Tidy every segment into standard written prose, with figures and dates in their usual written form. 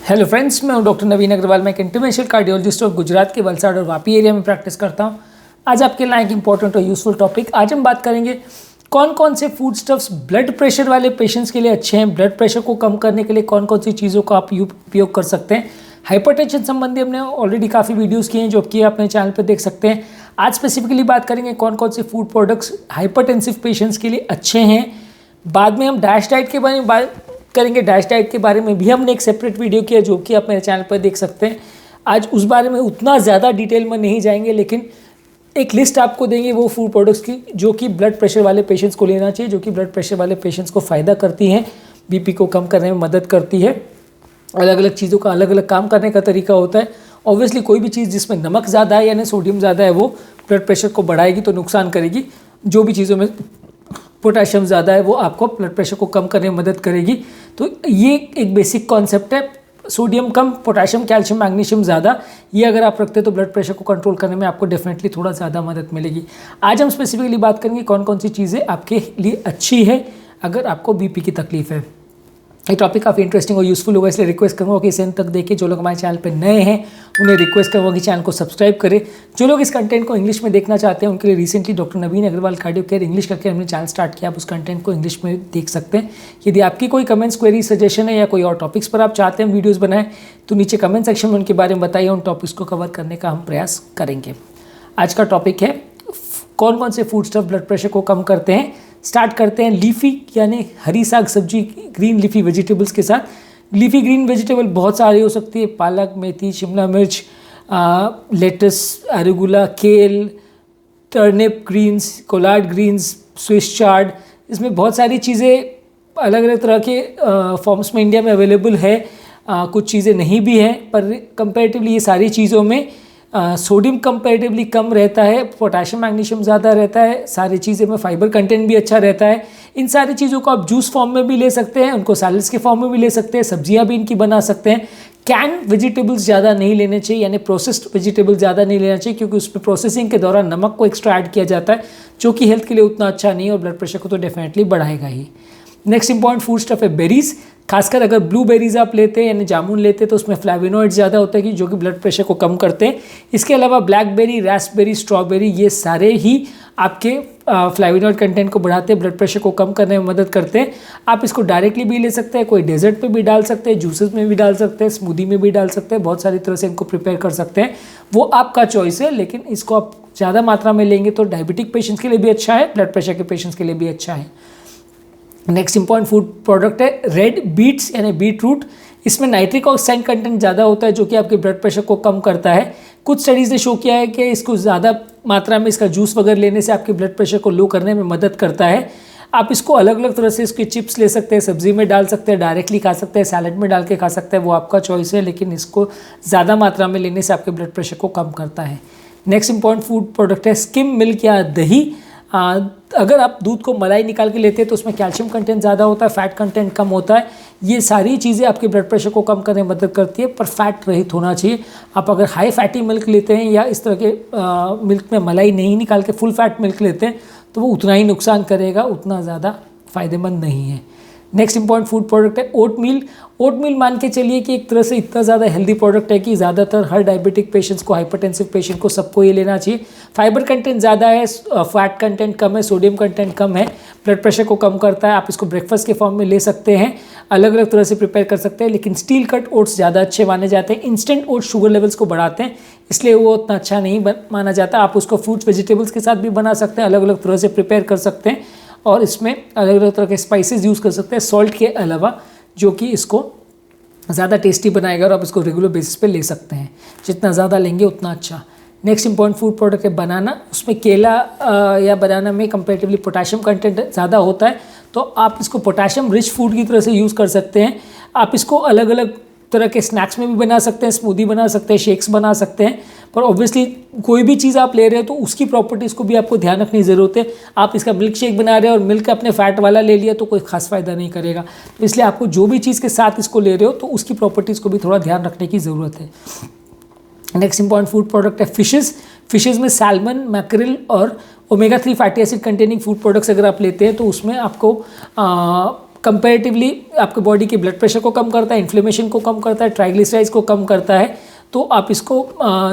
Hello friends, मैं हूं doctor नवीन अग्रवाल। मैं एक इंटरवेंशनल कार्डियोलॉजिस्ट और गुजरात के वलसाड़ और वापी एरिया में प्रैक्टिस करता हूं। आज आपके लिए एक इंपॉर्टेंट और यूजफुल टॉपिक। आज हम बात करेंगे कौन कौन से फूड स्टफ्स ब्लड प्रेशर वाले पेशेंट्स के लिए अच्छे हैं। ब्लड प्रेशर को कम करने के लिए कौन कौन सी चीज़ों का आप उपयोग कर सकते हैं। हाइपरटेंशन संबंधी हमने ऑलरेडी काफ़ी वीडियोज़ किए हैं जो कि अपने चैनल पर देख सकते हैं। आज स्पेसिफिकली बात करेंगे कौन कौन से फूड प्रोडक्ट्स हाइपरटेंसिव पेशेंट्स के लिए अच्छे हैं। बाद में हम डैश डाइट के बारे में बात करेंगे। डैश डाइट के बारे में भी हमने एक सेपरेट वीडियो किया जो कि आप मेरे चैनल पर देख सकते हैं। आज उस बारे में उतना ज़्यादा डिटेल में नहीं जाएंगे, लेकिन एक लिस्ट आपको देंगे वो फूड प्रोडक्ट्स की जो कि ब्लड प्रेशर वाले पेशेंट्स को लेना चाहिए, जो कि ब्लड प्रेशर वाले पेशेंट्स को फ़ायदा करती हैं, बीपी को कम करने में मदद करती है। अलग अलग चीज़ों का अलग अलग काम करने का तरीका होता है। ऑब्वियसली कोई भी चीज़ जिसमें नमक ज़्यादा है यानी सोडियम ज़्यादा है वो ब्लड प्रेशर को बढ़ाएगी तो नुकसान करेगी। जो भी चीज़ों में पोटेशियम ज़्यादा है वो आपको ब्लड प्रेशर को कम करने में मदद करेगी। तो ये एक बेसिक कॉन्सेप्ट है। सोडियम कम, पोटेशियम, कैल्शियम, मैग्नीशियम ज़्यादा, ये अगर आप रखते हैं तो ब्लड प्रेशर को कंट्रोल करने में आपको डेफिनेटली थोड़ा ज़्यादा मदद मिलेगी। आज हम स्पेसिफिकली बात करेंगे कौन कौन सी चीज़ें आपके लिए अच्छी है अगर आपको बीपी की तकलीफ है। ये टॉपिक काफ़ी इंटरेस्टिंग और यूज़फुल होगा, इसलिए रिक्वेस्ट करूँगा कि इसे अंत तक देखें। जो लोग हमारे चैनल पर नए हैं उन्हें रिक्वेस्ट करूँगा कि चैनल को सब्सक्राइब करें। जो लोग इस कंटेंट को इंग्लिश में देखना चाहते हैं उनके लिए रिसेंटली डॉक्टर नवीन अग्रवाल कार्डियो केयर इंग्लिश करके हमने चैनल स्टार्ट किया। आप उस कंटेंट को इंग्लिश में देख सकते हैं। यदि आपकी कोई कमेंट्स, क्वेरी, सजेशन है या कोई और टॉपिक्स पर आप चाहते हैं वीडियोज़ बनाएं तो नीचे कमेंट सेक्शन में उनके बारे में बताइए। उन टॉपिक्स को कवर करने का हम प्रयास करेंगे। आज का टॉपिक है कौन कौन से फूड स्टफ ब्लड प्रेशर को कम करते हैं। स्टार्ट करते हैं लीफी यानी हरी साग सब्जी, ग्रीन लीफी वेजिटेबल्स के साथ। लीफी ग्रीन वेजिटेबल बहुत सारी हो सकती है। पालक, मेथी, शिमला मिर्च, lettuce, arugula, kale, turnip greens, collard greens, Swiss chard. इसमें बहुत सारी चीज़ें अलग अलग तरह के फॉर्म्स में इंडिया में अवेलेबल है। कुछ चीज़ें नहीं भी हैं, पर कंपैरेटिवली ये सारी चीज़ों में सोडियम कंपैरेटिवली कम रहता है, पोटेशियम, मैग्नीशियम ज़्यादा रहता है। सारी चीज़ें में फाइबर कंटेंट भी अच्छा रहता है। इन सारी चीज़ों को आप जूस फॉर्म में भी ले सकते हैं, उनको सैलड्स के फॉर्म में भी ले सकते हैं, सब्जियां भी इनकी बना सकते हैं। कैन वेजिटेबल्स ज़्यादा नहीं लेने चाहिए यानी प्रोसेस्ड वेजिटेबल्स ज़्यादा नहीं लेना चाहिए, क्योंकि उसमें प्रोसेसिंग के दौरान नमक को एक्स्ट्रा ऐड किया जाता है जो कि हेल्थ के लिए उतना अच्छा नहीं है और ब्लड प्रेशर को तो डेफिनेटली बढ़ाएगा ही। नेक्स्ट इंपॉर्टेंट फूड स्टफ है बेरीज़। खासकर अगर ब्लूबेरीज आप लेते हैं यानी जामुन लेते हैं तो उसमें फ्लेवोनॉइड ज़्यादा होता है कि जो कि ब्लड प्रेशर को कम करते हैं। इसके अलावा ब्लैकबेरी, रास्पबेरी, स्ट्रॉबेरी, ये सारे ही आपके फ्लेवोनॉइड कंटेंट को बढ़ाते हैं, ब्लड प्रेशर को कम करने में मदद करते हैं। आप इसको डायरेक्टली भी ले सकते हैं, कोई डेजर्ट पे भी डाल सकते हैं, जूसेस में भी डाल सकते हैं, स्मूदी में भी डाल सकते हैं। बहुत सारी तरह से इनको प्रिपेयर कर सकते हैं, वो आपका चॉइस है। लेकिन इसको आप ज़्यादा मात्रा में लेंगे तो डायबिटिक पेशेंट्स के लिए भी अच्छा है, ब्लड प्रेशर के पेशेंट्स के लिए भी अच्छा है। नेक्स्ट इंपॉर्टेंट फूड प्रोडक्ट है रेड बीट्स यानी बीट रूट। इसमें नाइट्रिक ऑक्साइड कंटेंट ज़्यादा होता है जो कि आपके ब्लड प्रेशर को कम करता है। कुछ स्टडीज़ ने शो किया है कि इसको ज़्यादा मात्रा में इसका जूस वगैरह लेने से आपके ब्लड प्रेशर को लो करने में मदद करता है। आप इसको अलग अलग तरह से इसके चिप्स ले सकते हैं, सब्जी में डाल सकते हैं, डायरेक्टली खा सकते हैं, सैलड में डाल के खा सकते हैं, वो आपका चॉइस है। लेकिन इसको ज़्यादा मात्रा में लेने से आपके ब्लड प्रेशर को कम करता है। नेक्स्ट इंपॉर्टेंट फूड प्रोडक्ट है स्किम मिल्क या दही। अगर आप दूध को मलाई निकाल के लेते हैं तो उसमें कैल्शियम कंटेंट ज़्यादा होता है, फैट कंटेंट कम होता है। ये सारी चीज़ें आपके ब्लड प्रेशर को कम करने में मदद करती है, पर फैट रहित होना चाहिए। आप अगर हाई फैटी मिल्क लेते हैं या इस तरह के मिल्क में मलाई नहीं निकाल के फुल फैट मिल्क लेते हैं तो वो उतना ही नुकसान करेगा, उतना ज़्यादा फ़ायदेमंद नहीं है। नेक्स्ट इंपॉर्टेंट फूड प्रोडक्ट है ओट मील। ओट मील मान के चलिए कि एक तरह से इतना ज़्यादा हेल्दी प्रोडक्ट है कि ज़्यादातर हर डायबिटिक पेशेंट्स को, हाइपरटेंसिव पेशेंट को, सबको ये लेना चाहिए। फाइबर कंटेंट ज़्यादा है, फैट कंटेंट कम है, सोडियम कंटेंट कम है, ब्लड प्रेशर को कम करता है। आप इसको ब्रेकफास्ट के फॉर्म में ले सकते हैं, अलग अलग तरह से प्रिपेयर कर सकते हैं। लेकिन स्टील कट ओट्स ज़्यादा अच्छे माने जाते हैं। इंस्टेंट ओट्स शुगर लेवल्स को बढ़ाते हैं, इसलिए वो उतना अच्छा नहीं माना जाता। आप उसको फ्रूट्स, वेजिटेबल्स के साथ भी बना सकते हैं, अलग अलग तरह से प्रिपेयर कर सकते हैं और इसमें अलग अलग तरह के स्पाइसेस यूज़ कर सकते हैं सॉल्ट के अलावा, जो कि इसको ज़्यादा टेस्टी बनाएगा और आप इसको रेगुलर बेसिस पे ले सकते हैं। जितना ज़्यादा लेंगे उतना अच्छा। नेक्स्ट इंपॉर्टेंट फूड प्रोडक्ट है बनाना। उसमें केला या बनाना में कंपैरेटिवली पोटेशियम कंटेंट ज़्यादा होता है, तो आप इसको पोटेशियम रिच फूड की तरह से यूज़ कर सकते हैं। आप इसको अलग अलग तरह के स्नैक्स में भी बना सकते हैं, स्मूदी बना सकते हैं, शेक्स बना सकते हैं। पर ऑब्वियसली कोई भी चीज़ आप ले रहे हो तो उसकी प्रॉपर्टीज़ को भी आपको ध्यान रखने की ज़रूरत है। आप इसका मिल्क शेक बना रहे हो और मिल्क अपने फैट वाला ले लिया तो कोई खास फ़ायदा नहीं करेगा। तो इसलिए आपको जो भी चीज़ के साथ इसको ले रहे हो तो उसकी प्रॉपर्टीज़ को भी थोड़ा ध्यान रखने की ज़रूरत है। नेक्स्ट इंपॉर्टेंट फूड प्रोडक्ट है फिशेज़। फिशेज़ में सैल्मन, मैकरेल और omega 3 fatty acid containing food products अगर आप लेते हैं तो उसमें आपको कंपैरेटिवली आपके बॉडी के ब्लड प्रेशर को कम करता है, इन्फ्लेमेशन को कम करता है, ट्राइग्लिसराइड्स को कम करता है। तो आप इसको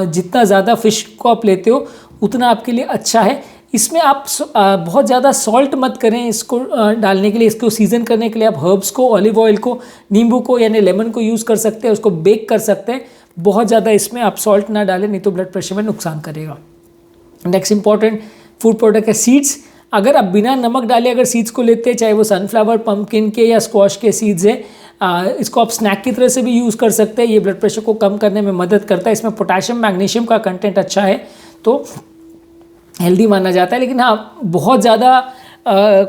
जितना ज़्यादा फ़िश को आप लेते हो उतना आपके लिए अच्छा है। इसमें आप बहुत ज़्यादा सॉल्ट मत करें इसको डालने के लिए। इसको सीज़न करने के लिए आप हर्ब्स को, ऑलिव ऑयल को, नींबू को यानी लेमन को यूज़ कर सकते हैं, उसको बेक कर सकते हैं। बहुत ज़्यादा इसमें आप सॉल्ट ना डालें, नहीं तो ब्लड प्रेशर में नुकसान करेगा। नेक्स्ट इंपॉर्टेंट फूड प्रोडक्ट है सीड्स। अगर आप बिना नमक डाले अगर सीड्स को लेते हैं, चाहे वो सनफ्लावर, पम्पकिन के या स्क्वाश के सीड्स हैं, इसको आप स्नैक की तरह से भी यूज़ कर सकते हैं। ये ब्लड प्रेशर को कम करने में मदद करता है। इसमें पोटेशियम, मैग्नीशियम का कंटेंट अच्छा है तो हेल्दी माना जाता है। लेकिन हाँ, बहुत ज़्यादा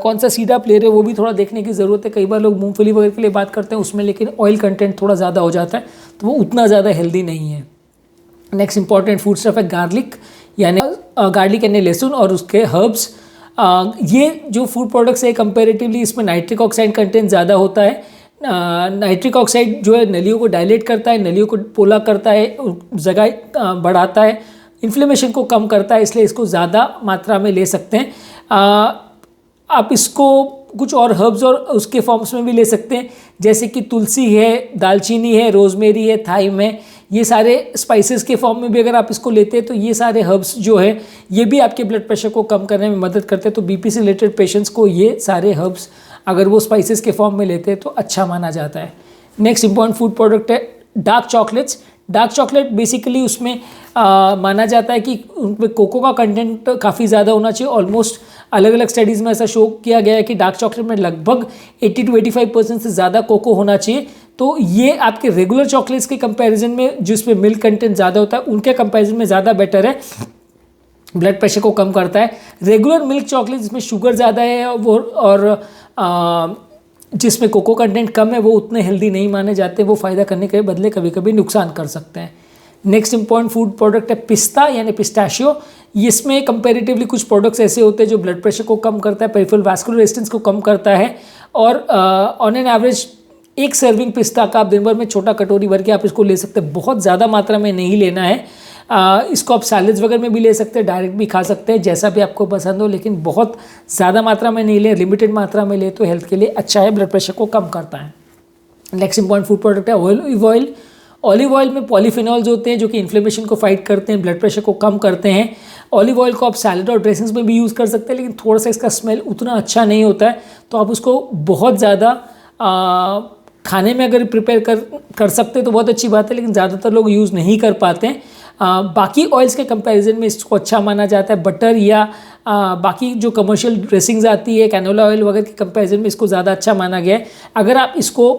कौन सा सीड आप ले रहे हो वो भी थोड़ा देखने की ज़रूरत है। कई बार लोग मूंगफली वगैरह के लिए बात करते हैं उसमें, लेकिन ऑयल कंटेंट थोड़ा ज़्यादा हो जाता है तो वो उतना ज़्यादा हेल्दी नहीं है। नेक्स्ट इंपॉर्टेंट फूड स्टफ है गार्लिक, यानी गार्लिक यानी लहसुन और उसके हर्ब्स। ये जो फूड प्रोडक्ट्स है कंपेरेटिवली इसमें नाइट्रिक ऑक्साइड कंटेंट ज़्यादा होता है। नाइट्रिक ऑक्साइड जो है नलियों को डायलेट करता है, नलियों को पोला करता है, जगह बढ़ाता है, इन्फ्लेमेशन को कम करता है, इसलिए इसको ज़्यादा मात्रा में ले सकते हैं। आप इसको कुछ और हर्ब्स और उसके फॉर्म्स में भी ले सकते हैं, जैसे कि तुलसी है, दालचीनी है, रोजमेरी है, थाइम है। ये सारे स्पाइसेस के फॉर्म में भी अगर आप इसको लेते हैं तो ये सारे हर्ब्स जो है ये भी आपके ब्लड प्रेशर को कम करने में मदद करते हैं। तो बीपी से रिलेटेड पेशेंट्स को ये सारे हर्ब्स अगर वो स्पाइसेस के फॉर्म में लेते हैं तो अच्छा माना जाता है। नेक्स्ट इंपॉर्टेंट फूड प्रोडक्ट है dark chocolates. Dark chocolate basically उसमें माना जाता है कि उनमें कोको का कंटेंट काफ़ी ज़्यादा होना चाहिए। ऑलमोस्ट अलग अलग स्टडीज़ में ऐसा शो किया गया है कि डार्क चॉकलेट में लगभग 80 to 85% से ज़्यादा कोको होना चाहिए। तो ये आपके रेगुलर चॉकलेट्स के कंपैरिजन में जिसमें मिल्क कंटेंट ज़्यादा होता है उनके कंपैरिजन में ज़्यादा बेटर है, ब्लड प्रेशर को कम करता है। रेगुलर मिल्क चॉकलेट जिसमें शुगर ज़्यादा है और जिसमें कोको कंटेंट कम है वो उतने हेल्दी नहीं माने जाते, वो फ़ायदा करने के बदले कभी कभी नुकसान कर सकते हैं। नेक्स्ट इंपॉर्टेंट फूड प्रोडक्ट है पिस्ता यानी पिस्ताशियो। इसमें कंपैरेटिवली कुछ प्रोडक्ट्स ऐसे होते हैं जो ब्लड प्रेशर को कम करता है, पेरिफेरल वास्कुलर रेजिस्टेंस को कम करता है और ऑन एन एवरेज एक सर्विंग पिस्ता का आप दिन भर में छोटा कटोरी भर के आप इसको ले सकते हैं। बहुत ज़्यादा मात्रा में नहीं लेना है। इसको आप सैलेड्स वगैरह में भी ले सकते हैं, डायरेक्ट भी खा सकते हैं, जैसा भी आपको पसंद हो, लेकिन बहुत ज़्यादा मात्रा में नहीं ले, लिमिटेड मात्रा में ले तो हेल्थ के लिए अच्छा है, ब्लड प्रेशर को कम करता है। नेक्स्ट इंपॉर्टेंट फूड प्रोडक्ट है ऑलिव ऑयल। ऑलिव ऑयल में पॉलीफिनॉल्स होते हैं जो कि इन्फ्लेमेशन को फाइट करते हैं, ब्लड प्रेशर को कम करते हैं। ऑलिव ऑयल को आप सैलेड और ड्रेसिंग्स में भी यूज़ कर सकते हैं, लेकिन थोड़ा सा इसका स्मेल उतना अच्छा नहीं होता है, तो आप उसको बहुत ज़्यादा खाने में अगर प्रिपेयर कर सकते हैं तो बहुत अच्छी बात है, लेकिन ज़्यादातर लोग यूज़ नहीं कर पाते हैं। बाकी ऑयल्स के कंपैरिजन में इसको अच्छा माना जाता है। बटर या बाकी जो कमर्शियल ड्रेसिंग्स आती है, कैनोला ऑयल वगैरह के कंपैरिजन में इसको ज़्यादा अच्छा माना गया है। अगर आप इसको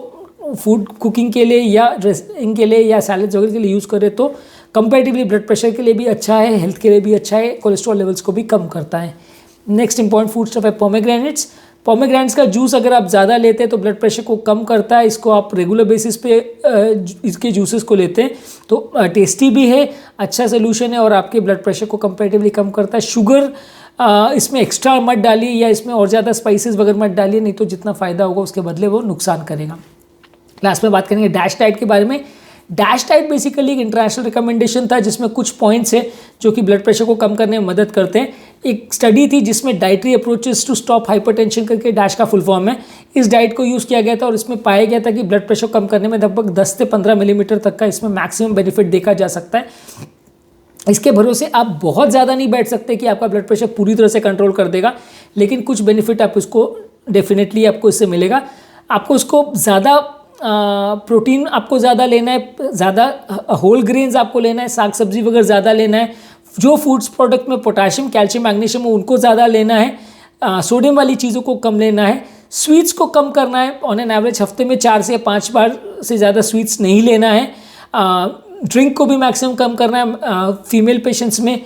फूड कुकिंग के लिए या ड्रेसिंग के लिए या सैलेड्स वगैरह के लिए यूज़ करें तो कंपैरेटिवली ब्लड प्रेशर के लिए भी अच्छा है, हेल्थ के लिए भी अच्छा है, कोलेस्ट्रॉल लेवल्स को भी कम करता है। नेक्स्ट इंपॉर्टेंट फूड स्टफ है पोमेग्रेनेट्स। पोमेग्रेनेट्स का जूस अगर आप ज़्यादा लेते हैं तो ब्लड प्रेशर को कम करता है। इसको आप रेगुलर बेसिस पे इसके जूसेस को लेते हैं तो टेस्टी भी है, अच्छा सोल्यूशन है और आपके ब्लड प्रेशर को कंपैरेटिवली कम करता है। शुगर इसमें एक्स्ट्रा मत डालिए या इसमें और ज़्यादा स्पाइसेस वगैरह मत डालिए, नहीं तो जितना फ़ायदा होगा उसके बदले वो नुकसान करेगा। लास्ट में बात करेंगे डैश डाइट के बारे में। डैश डाइट बेसिकली एक इंटरनेशनल रिकमेंडेशन था जिसमें कुछ पॉइंट्स है जो कि ब्लड प्रेशर को कम करने में मदद करते हैं। एक स्टडी थी जिसमें dietary approaches to stop hypertension करके डैश का फुल फॉर्म है, इस डाइट को यूज़ किया गया था और इसमें पाया गया था कि ब्लड प्रेशर कम करने में लगभग 10 से 15 मिलीमीटर तक का इसमें मैक्सिमम बेनिफिट देखा जा सकता है। इसके भरोसे आप बहुत ज़्यादा नहीं बैठ सकते कि आपका ब्लड प्रेशर पूरी तरह से कंट्रोल कर देगा, लेकिन कुछ बेनिफिट आप इसको डेफिनेटली आपको इससे मिलेगा। आपको इसको ज़्यादा प्रोटीन आपको ज़्यादा लेना है, ज़्यादा होल ग्रेन्स आपको लेना है, साग सब्जी वगैरह ज़्यादा लेना है, जो फूड्स प्रोडक्ट में पोटेशियम, कैल्शियम, मैग्नीशियम हो उनको ज़्यादा लेना है, सोडियम वाली चीज़ों को कम लेना है, स्वीट्स को कम करना है। ऑन एन एवरेज हफ्ते में 4 से 5 बार से ज़्यादा स्वीट्स नहीं लेना है। ड्रिंक को भी मैक्सिमम कम करना है। फीमेल पेशेंट्स में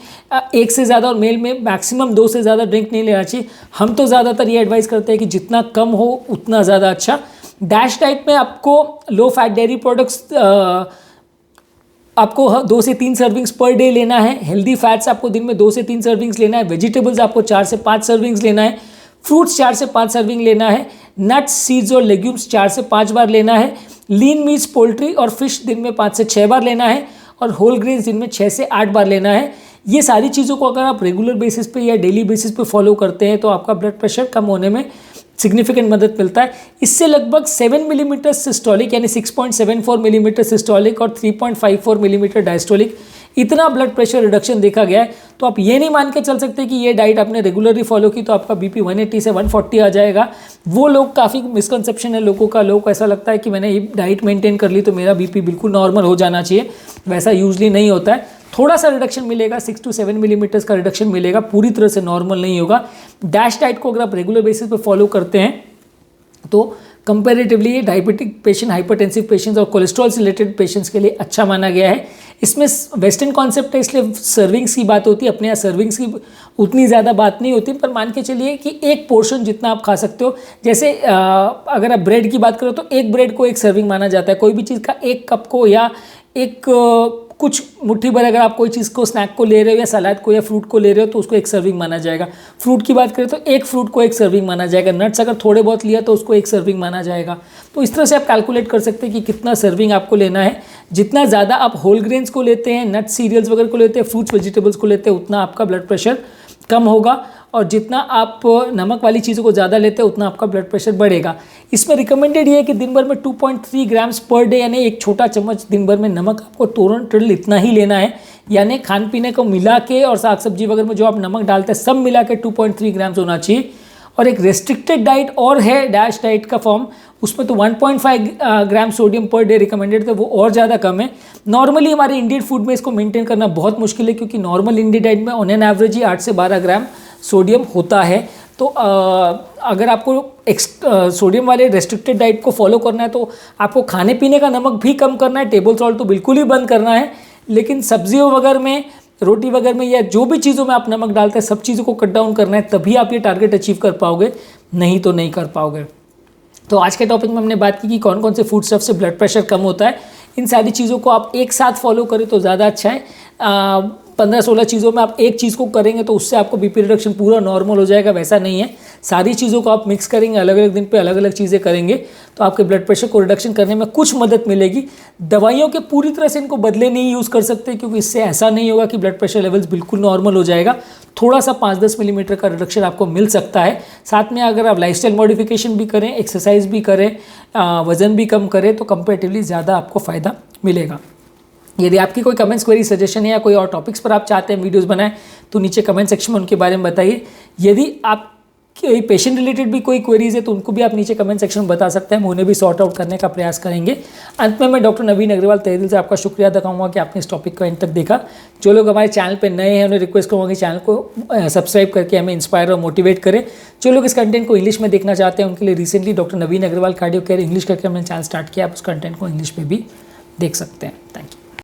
1 से ज़्यादा और मेल में मैक्सिमम 2 से ज़्यादा ड्रिंक नहीं लेना चाहिए। हम तो ज़्यादातर ये एडवाइस करते हैं कि जितना कम हो उतना ज़्यादा अच्छा। डैश डाइट में आपको लो फैट डेयरी प्रोडक्ट्स आपको 2 से 3 सर्विंग्स पर डे लेना है। हेल्दी फैट्स आपको दिन में 2 से 3 सर्विंग्स लेना है। वेजिटेबल्स आपको 4 से 5 सर्विंग्स लेना है। फ्रूट्स 4 से 5 सर्विंग लेना है। नट्स, सीड्स और लेग्यूम्स 4 से 5 बार लेना है। लीन मीट्स, पोल्ट्री और फिश दिन में 5 से 6 बार लेना है और होल ग्रेन्स दिन में 6 से 8 बार लेना है। ये सारी चीज़ों को अगर आप रेगुलर बेसिस पे या डेली बेसिस पे फॉलो करते हैं तो आपका ब्लड प्रेशर कम होने में सिग्निफिकेंट मदद मिलता है। इससे लगभग 7 मिलीमीटर सिस्टोलिक यानी 6.74 मिलीमीटर सिस्टोलिक और 3.54 मिलीमीटर डायस्टोलिक इतना ब्लड प्रेशर रिडक्शन देखा गया है। तो आप ये नहीं मान के चल सकते कि ये डाइट आपने रेगुलरली फॉलो की तो आपका बीपी 180 से 140 आ जाएगा। वो लोग काफ़ी मिसकंसेप्शन है लोगों का, लोगों को ऐसा लगता है कि मैंने ये डाइट मेंटेन कर ली तो मेरा बीपी बिल्कुल नॉर्मल हो जाना चाहिए, वैसा यूजली नहीं होता है। थोड़ा सा रिडक्शन मिलेगा, 6 to 7 मिलीमीटर्स का रिडक्शन मिलेगा, पूरी तरह से नॉर्मल नहीं होगा। डैश डाइट को अगर आप रेगुलर बेसिस पे फॉलो करते हैं तो कंपैरेटिवली ये डायबिटिक पेशेंट, हाइपरटेंसिव पेशेंट्स और कोलेस्ट्रॉल से रिलेटेड पेशेंट्स के लिए अच्छा माना गया है। इसमें वेस्टर्न कॉन्सेप्ट है इसलिए सर्विंग्स की बात होती है, अपने यहाँ सर्विंग्स की उतनी ज़्यादा बात नहीं होती, पर मान के चलिए कि एक पोर्शन जितना आप खा सकते हो। जैसे अगर आप ब्रेड की बात करो तो एक ब्रेड को एक सर्विंग माना जाता है, कोई भी चीज़ का एक कप को या एक कुछ मुट्ठी भर अगर आप कोई चीज़ को स्नैक को ले रहे हो या सलाद को या फ्रूट को ले रहे हो तो उसको एक सर्विंग माना जाएगा। फ्रूट की बात करें तो एक फ्रूट को एक सर्विंग माना जाएगा, नट्स अगर थोड़े बहुत लिया तो उसको एक सर्विंग माना जाएगा। तो इस तरह से आप कैलकुलेट कर सकते हैं कि कितना सर्विंग आपको लेना है। जितना ज़्यादा आप होल ग्रेन्स को लेते हैं, नट्स सीरियल्स वगैरह को लेते हैं, फ्रूट्स वेजिटेबल्स को लेते हैं, उतना आपका ब्लड प्रेशर कम होगा, और जितना आप नमक वाली चीज़ों को ज़्यादा लेते हैं उतना आपका ब्लड प्रेशर बढ़ेगा। इसमें रिकमेंडेड ये है कि दिन भर में 2.3 ग्राम्स पर डे यानी एक छोटा चम्मच दिन भर में नमक आपको टोटल इतना ही लेना है, यानी खान पीने को मिला के और साग सब्जी वगैरह में जो आप नमक डालते हैं सब मिला के 2.3 ग्राम्स होना चाहिए। और एक रेस्ट्रिक्टेड डाइट और है डैश डाइट का फॉर्म, उसमें तो 1.5 gram sodium per day recommended था, वो और ज़्यादा कम है। नॉर्मली हमारे इंडियन फूड में इसको मेंटेन करना बहुत मुश्किल है क्योंकि नॉर्मल इंडियन डाइट में ऑन एन एवरेज ही 8 से 12 ग्राम सोडियम होता है। तो अगर आपको सोडियम वाले रेस्ट्रिक्टेड डाइट को फॉलो करना है तो आपको खाने पीने का नमक भी कम करना है, टेबल सॉल्ट तो बिल्कुल ही बंद करना है, लेकिन सब्जियों वगैरह में, रोटी वगैरह में या जो भी चीज़ों में आप नमक डालते हैं सब चीज़ों को कट डाउन करना है, तभी आप ये टारगेट अचीव कर पाओगे, नहीं तो नहीं कर पाओगे। तो आज के टॉपिक में हमने बात की कि कौन कौन से फूड स्टफ से ब्लड प्रेशर कम होता है। इन सारी चीज़ों को आप एक साथ फॉलो करें तो ज़्यादा अच्छा है। 15-16 चीज़ों में आप एक चीज़ को करेंगे तो उससे आपको बीपी रिडक्शन पूरा नॉर्मल हो जाएगा, वैसा नहीं है। सारी चीज़ों को आप मिक्स करेंगे, अलग अलग दिन पे अलग अलग चीज़ें करेंगे तो आपके ब्लड प्रेशर को रिडक्शन करने में कुछ मदद मिलेगी। दवाइयों के पूरी तरह से इनको बदले नहीं यूज़ कर सकते क्योंकि इससे ऐसा नहीं होगा कि ब्लड प्रेशर लेवल्स बिल्कुल नॉर्मल हो जाएगा। थोड़ा सा 5-10 मिलीमीटर का रिडक्शन आपको मिल सकता है। साथ में अगर आप लाइफस्टाइल मॉडिफिकेशन भी करें, एक्सरसाइज भी करें, वज़न भी कम करें तो कंपेरेटिवली ज़्यादा आपको फ़ायदा मिलेगा। यदि आपकी कोई कमेंट्स, क्वेरी, सजेशन है या कोई और टॉपिक्स पर आप चाहते हैं वीडियोस बनाएं तो नीचे कमेंट सेक्शन में उनके बारे में बताइए। यदि आप पेशेंट रिलेटेड भी कोई क्वेरीज है तो उनको भी आप नीचे कमेंट सेक्शन में बता सकते हैं, हम उन्हें भी सॉर्ट आउट करने का प्रयास करेंगे। अंत में मैं डॉक्टर नवीन अग्रवाल तहे दिल से आपका शुक्रिया अदा करूँगा कि आपने इस टॉपिक को एंड तक देखा। जो लोग हमारे चैनल पर नए हैं उन्हें रिक्वेस्ट करूँगा कि चैनल को सब्सक्राइब करके हमें इंस्पायर और मोटिवेट करें। जो लोग इस कंटेंट को इंग्लिश में देखना चाहते हैं उनके लिए रिसेंटली डॉक्टर नवीन अग्रवाल कार्डियो केयर इंग्लिश करके हमने चैनल स्टार्ट किया, आप उस कंटेंट को इंग्लिश में भी देख सकते हैं। Thank you.